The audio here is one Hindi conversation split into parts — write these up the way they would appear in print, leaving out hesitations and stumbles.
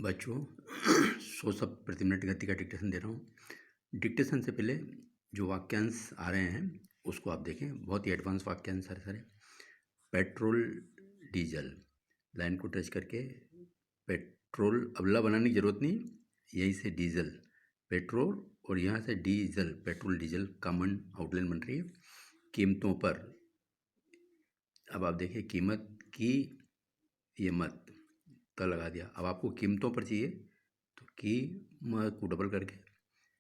बच्चों 100 शब्द प्रति मिनट गति का डिक्टेशन दे रहा हूँ। डिक्टेशन से पहले जो वाक्यांश आ रहे हैं उसको आप देखें, बहुत ही एडवांस वाक्यांश सारे सारे। पेट्रोल डीजल, लाइन को टच करके पेट्रोल, अबला बनाने की जरूरत नहीं, यहीं से डीजल पेट्रोल और यहाँ से diesel petrol diesel common outline बन रही है। कीमतों पर, अब आप देखिए कीमत की ये मत का लगा दिया। अब आपको कीमतों पर चाहिए तो कीमत को डबल करके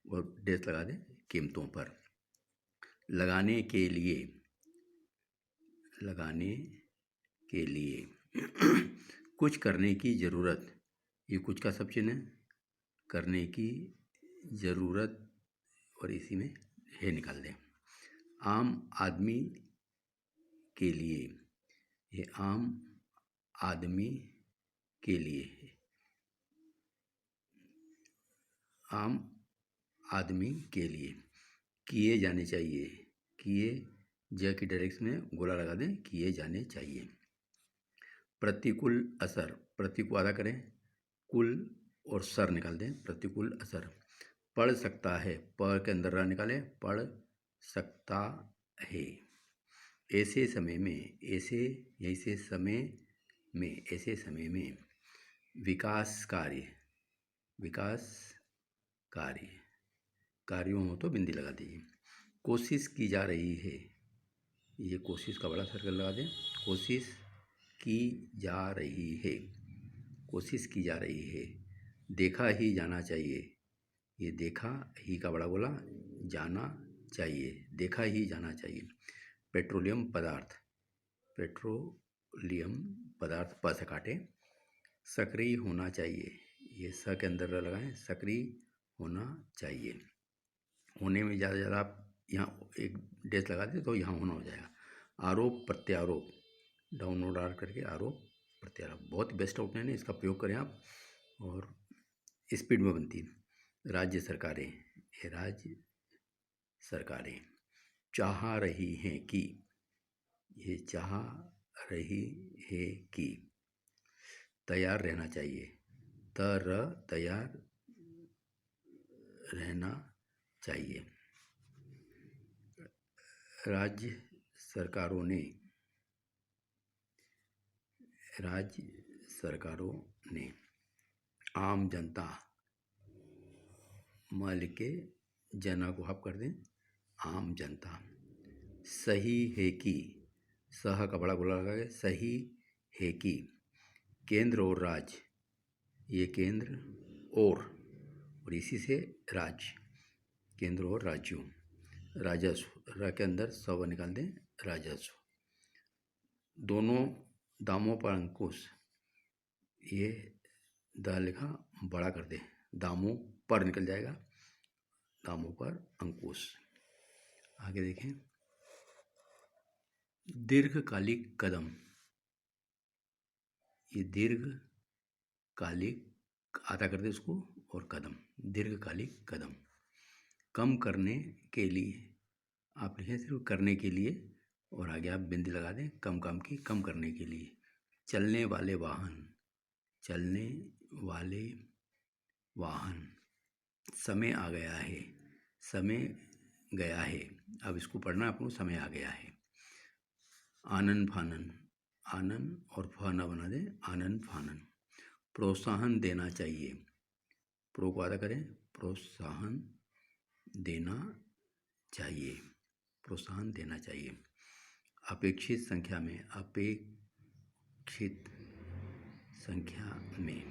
और डैश लगा दें कीमतों पर। लगाने के लिए, लगाने के लिए कुछ करने की ज़रूरत, ये कुछ का सब चिन्ह है, करने की ज़रूरत और इसी में है निकाल दें। आम आदमी के लिए, ये आम आदमी के लिए है, आम आदमी के लिए। किए जाने चाहिए, किए ज की डायरेक्शन में गोला लगा दें, किए जाने चाहिए। प्रतिकूल असर, प्रति को आधा करें, कुल और सर निकाल दें, प्रतिकूल असर। पढ़ सकता है, प के अंदर रह निकालें, पढ़ सकता है। ऐसे समय में, ऐसे यहीं से समय में, ऐसे समय में। विकास कार्य, विकास कार्य, कार्यों हो तो बिंदी लगा दीजिए। कोशिश की जा रही है, ये कोशिश का बड़ा सर्कल लगा दें, कोशिश की जा रही है, कोशिश की जा रही है। देखा ही जाना चाहिए, ये देखा ही का बड़ा गोला जाना चाहिए, देखा ही जाना चाहिए। पेट्रोलियम पदार्थ, पेट्रोलियम पदार्थ प से काटे। सक्रिय होना चाहिए, ये स के अंदर लगाएं, सक्रिय होना चाहिए। होने में ज़्यादा आप यहाँ एक डैश लगा दें तो यहाँ होना हो जाएगा। आरोप प्रत्यारोप, डाउनलोड आर करके आरोप प्रत्यारोप, बहुत बेस्ट आउटलाइन है, इसका प्रयोग करें आप और स्पीड में बनती है। राज्य सरकारें, ये राज्य सरकारें। चाह रही हैं कि, ये चाह रही है कि। तैयार रहना चाहिए, तैयार रहना चाहिए। राज्य सरकारों ने, राज्य सरकारों ने। आम जनता, म लिख के जना को हाफ कर दें, आम जनता। सही है कि, सह का बड़ा गोला लगा के, सही है कि। केंद्र और राज्य, ये केंद्र और इसी से राज्य, केंद्र और राज्यों। राजस्व, र के अंदर सव निकाल दें, राजस्व। दोनों दामों पर अंकुश, ये द लिखा बड़ा कर दे, दामों पर निकल जाएगा, दामों पर अंकुश। आगे देखें, दीर्घकालिक कदम, ये दीर्घकालिक आधा कर दे उसको और कदम, दीर्घकालिक कदम। कम करने के लिए, आप लिखें सिर्फ करने के लिए और आगे आप बिंदी लगा दें, कम काम की, कम करने के लिए। चलने वाले वाहन, चलने वाले वाहन। समय आ गया है, समय गया है, अब इसको पढ़ना आपको, समय आ गया है। आनन फानन, आनन और फाना बना दें, आनन फानन। प्रोत्साहन देना चाहिए, प्रो को आधा करें, प्रोत्साहन देना चाहिए, प्रोत्साहन देना चाहिए। अपेक्षित संख्या में, अपेक्षित संख्या में,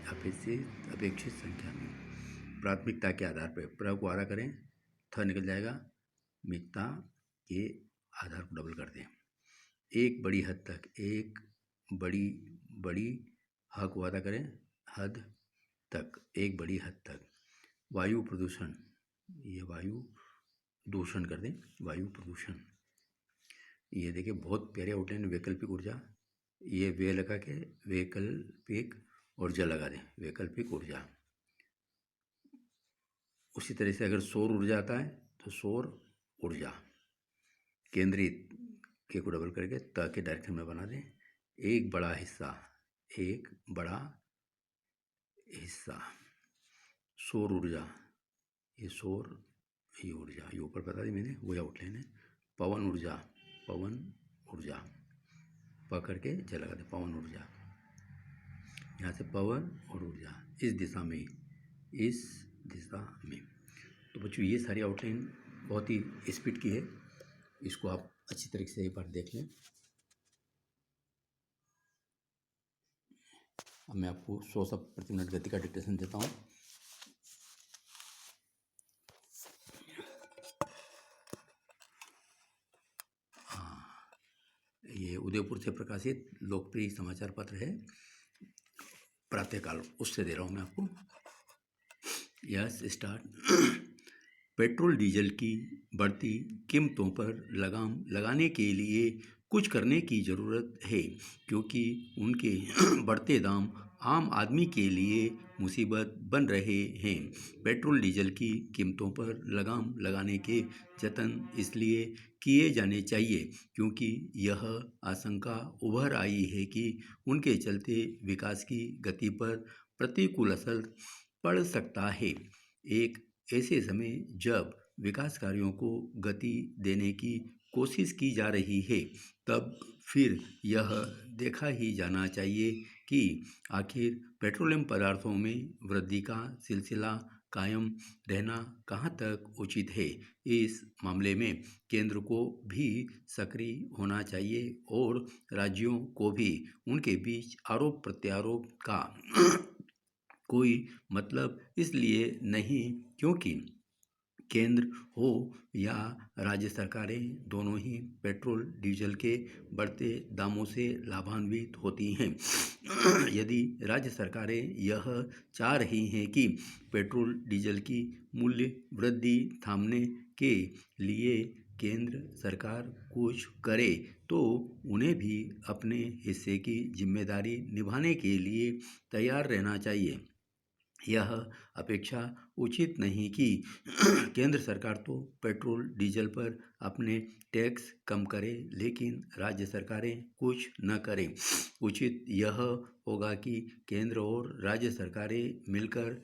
अपेक्षित संख्या में। प्राथमिकता के आधार पर, प्र को आधा करें, थ निकल जाएगा, मिकता के आधार को डबल कर दें। एक बड़ी हद तक, एक बड़ी बड़ी, ह को आधा करें, हद तक, एक बड़ी हद तक। वायु प्रदूषण, ये वायु दूषण कर दें, वायु प्रदूषण। ये देखिए बहुत प्यारे आउटलाइन, वैकल्पिक ऊर्जा, ये वे लगा के वैकल्पिक ऊर्जा लगा दें, वैकल्पिक ऊर्जा। उसी तरह से अगर सौर ऊर्जा आता है तो सौर ऊर्जा। केंद्रित के को डबल करके त के डायरेक्शन में बना दें। एक बड़ा हिस्सा, एक बड़ा हिस्सा। सौर ऊर्जा, ये सौर, ये ऊर्जा, ये ऊपर बता दी मैंने, वो आउटलाइन है। पवन ऊर्जा, पवन ऊर्जा, पकड़ के ज लगा दे, पवन ऊर्जा। यहाँ से पवन और ऊर्जा इस दिशा में, इस दिशा में। तो बच्चों ये सारी आउटलाइन बहुत ही स्पीड की है, इसको आप अच्छी तरीके से एक बार देख लें। अब मैं आपको 100 शब्द प्रति मिनट गति का डिक्टेशन देता हूँ। ये उदयपुर से प्रकाशित लोकप्रिय समाचार पत्र है प्रातःकाल, उससे दे रहा हूँ मैं आपको। Yes start. पेट्रोल डीजल की बढ़ती कीमतों पर लगाम लगाने के लिए कुछ करने की ज़रूरत है, क्योंकि उनके बढ़ते दाम आम आदमी के लिए मुसीबत बन रहे हैं। पेट्रोल डीजल की कीमतों पर लगाम लगाने के जतन इसलिए किए जाने चाहिए क्योंकि यह आशंका उभर आई है कि उनके चलते विकास की गति पर प्रतिकूल असर पड़ सकता है। एक ऐसे समय जब विकास कार्यों को गति देने की कोशिश की जा रही है, तब फिर यह देखा ही जाना चाहिए कि आखिर पेट्रोलियम पदार्थों में वृद्धि का सिलसिला कायम रहना कहाँ तक उचित है। इस मामले में केंद्र को भी सक्रिय होना चाहिए और राज्यों को भी। उनके बीच आरोप प्रत्यारोप का कोई मतलब इसलिए नहीं क्योंकि केंद्र हो या राज्य सरकारें दोनों ही पेट्रोल डीजल के बढ़ते दामों से लाभान्वित होती हैं। यदि राज्य सरकारें यह चाह रही हैं कि पेट्रोल डीजल की मूल्य वृद्धि थामने के लिए केंद्र सरकार कुछ करे, तो उन्हें भी अपने हिस्से की जिम्मेदारी निभाने के लिए तैयार रहना चाहिए। यह अपेक्षा उचित नहीं कि केंद्र सरकार तो पेट्रोल डीजल पर अपने टैक्स कम करे लेकिन राज्य सरकारें कुछ न करें। उचित यह होगा कि केंद्र और राज्य सरकारें मिलकर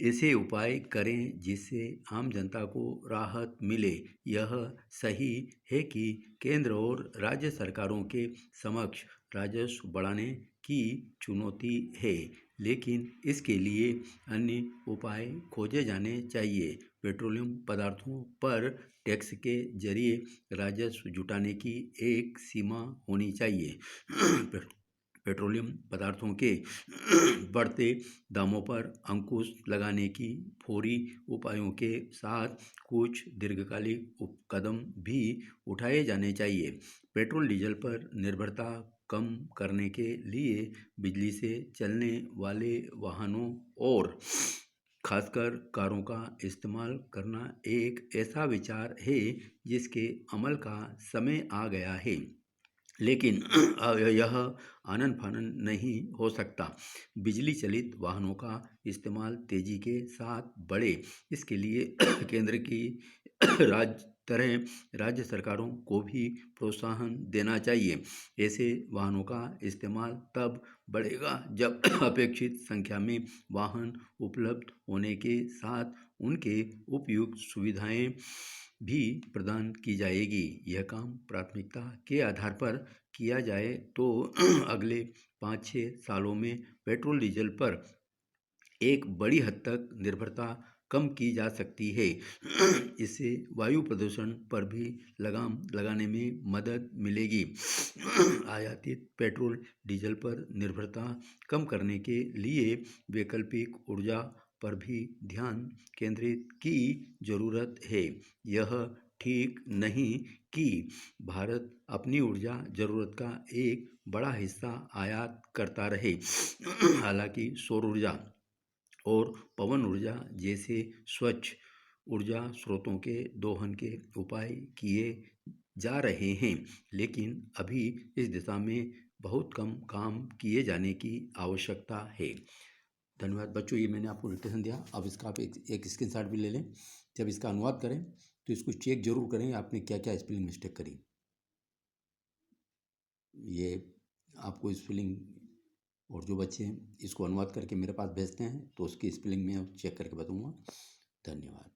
ऐसे उपाय करें जिससे आम जनता को राहत मिले। यह सही है कि केंद्र और राज्य सरकारों के समक्ष राजस्व बढ़ाने की चुनौती है, लेकिन इसके लिए अन्य उपाय खोजे जाने चाहिए। पेट्रोलियम पदार्थों पर टैक्स के जरिए राजस्व जुटाने की एक सीमा होनी चाहिए। पेट्रोलियम पदार्थों के बढ़ते दामों पर अंकुश लगाने की फौरी उपायों के साथ कुछ दीर्घकालिक कदम भी उठाए जाने चाहिए। पेट्रोल डीजल पर निर्भरता कम करने के लिए बिजली से चलने वाले वाहनों और खासकर कारों का इस्तेमाल करना एक ऐसा विचार है जिसके अमल का समय आ गया है, लेकिन यह आनन फानन नहीं हो सकता। बिजली चलित वाहनों का इस्तेमाल तेजी के साथ बढ़े, इसके लिए केंद्र की राज्य सरकारों को भी प्रोत्साहन देना चाहिए। ऐसे वाहनों का इस्तेमाल तब बढ़ेगा जब अपेक्षित संख्या में वाहन उपलब्ध होने के साथ उनके उपयुक्त सुविधाएं भी प्रदान की जाएगी। यह काम प्राथमिकता के आधार पर किया जाए तो अगले 5-6 सालों में पेट्रोल डीजल पर एक बड़ी हद तक निर्भरता कम की जा सकती है। इससे वायु प्रदूषण पर भी लगाम लगाने में मदद मिलेगी। आयातित पेट्रोल डीजल पर निर्भरता कम करने के लिए वैकल्पिक ऊर्जा पर भी ध्यान केंद्रित की जरूरत है। यह ठीक नहीं कि भारत अपनी ऊर्जा जरूरत का एक बड़ा हिस्सा आयात करता रहे। हालांकि सौर ऊर्जा और पवन ऊर्जा जैसे स्वच्छ ऊर्जा स्रोतों के दोहन के उपाय किए जा रहे हैं, लेकिन अभी इस दिशा में बहुत कम काम किए जाने की आवश्यकता है। धन्यवाद बच्चों, ये मैंने आपको डिक्टेशन दिया। अब इसका आप एक स्क्रीनशॉट भी ले लें। जब इसका अनुवाद करें तो इसको चेक जरूर करें आपने क्या क्या स्पेलिंग मिस्टेक करी। ये आपको स्पेलिंग और जो बच्चे इसको अनुवाद करके मेरे पास भेजते हैं तो उसकी स्पेलिंग मैं चेक करके बताऊँगा। धन्यवाद।